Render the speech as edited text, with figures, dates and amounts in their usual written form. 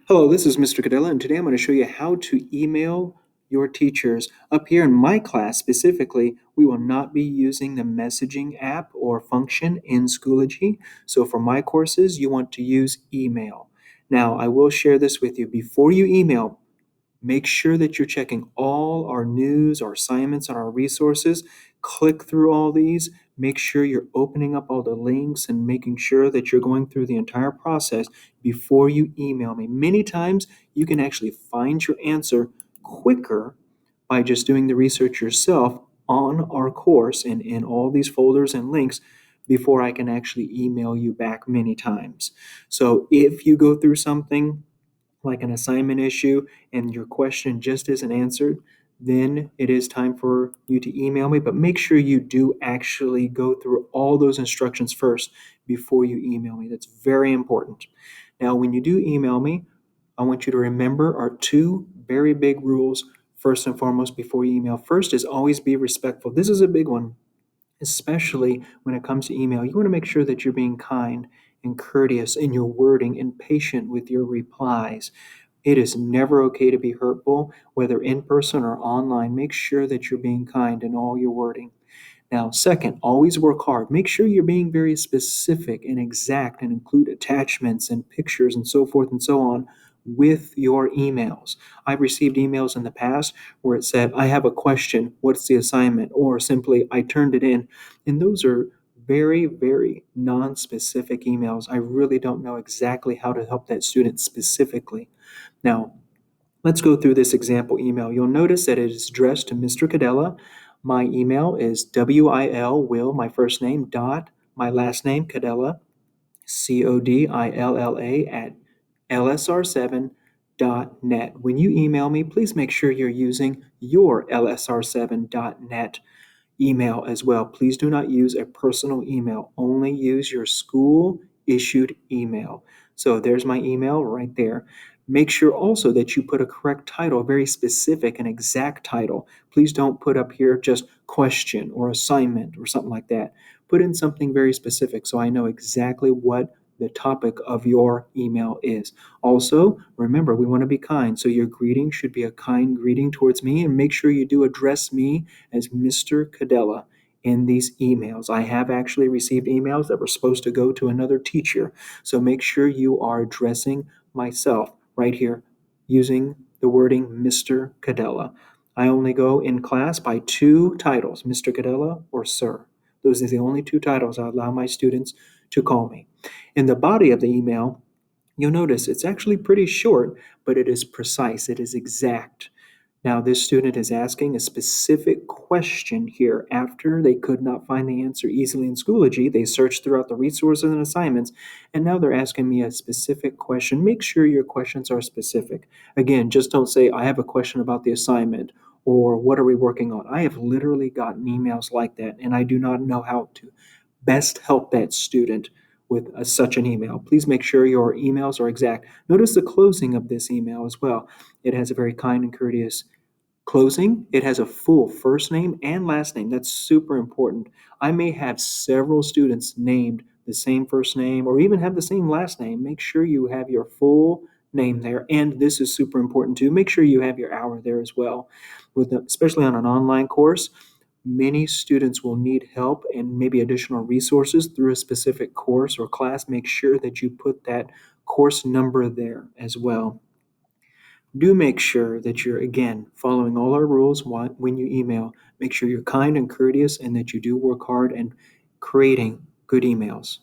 Hello, this is Mr. Cadella, and today I'm going to show you how to email your teachers. Up here in my class specifically, we will not be using the messaging app or function in Schoology. So for my courses, you want to use email. Now, I will share this with you. Before you email, make sure that you're checking all our news, our assignments, and our resources. Click through all these. Make sure you're opening up all the links and making sure that you're going through the entire process before you email me. Many times you can actually find your answer quicker by just doing the research yourself on our course and in all these folders and links before I can actually email you back many times. So if you go through something like an assignment issue and your question just isn't answered, then it is time for you to email me. But make sure you do actually go through all those instructions first before you email me. That's very important. Now, when you do email me, I want you to remember our two very big rules first and foremost before you email. First is always be respectful. This is a big one, especially when it comes to email. You want to make sure that you're being kind and courteous in your wording and patient with your replies. It is never okay to be hurtful, whether in person or online. Make sure that you're being kind in all your wording. Now, second, always work hard. Make sure you're being very specific and exact and include attachments and pictures and so forth and so on with your emails. I've received emails in the past where it said, I have a question, what's the assignment? Or simply, I turned it in. And those are very, very non specific emails. I really don't know exactly how to help that student specifically. Now, let's go through this example email. You'll notice that it is addressed to Mr. Cadella. My email is Will, my first name, dot, my last name, Cadella, Codilla at lsr7.net. When you email me, please make sure you're using your lsr7.net email as well. Please do not use a personal email. Only use your school issued email. So there's my email right there. Make sure also that you put a correct title, a very specific and exact title. Please don't put up here just question or assignment or something like that. Put in something very specific so I know exactly what the topic of your email is. Also, remember, we want to be kind. So your greeting should be a kind greeting towards me, and make sure you do address me as Mr. Cadella in these emails. I have actually received emails that were supposed to go to another teacher. So make sure you are addressing myself right here using the wording Mr. Cadella. I only go in class by two titles, Mr. Cadella or Sir. Those are the only two titles I allow my students to call me. In the body of the email, you'll notice it's actually pretty short, but it is precise, it is exact. Now, this student is asking a specific question here. After they could not find the answer easily in Schoology, they searched throughout the resources and assignments, and now they're asking me a specific question. Make sure your questions are specific. Again, just don't say, I have a question about the assignment, or what are we working on? I have literally gotten emails like that, and I do not know how to best help that student with such an email. Please make sure your emails are exact. Notice the closing of this email as well. It has a very kind and courteous closing. It has a full first name and last name. That's super important. I may have several students named the same first name or even have the same last name. Make sure you have your full name there. And this is super important too. Make sure you have your hour there as well. Especially on an online course, many students will need help and maybe additional resources through a specific course or class. Make sure that you put that course number there as well. Do make sure that you're, again, following all our rules when you email. Make sure you're kind and courteous and that you do work hard and creating good emails.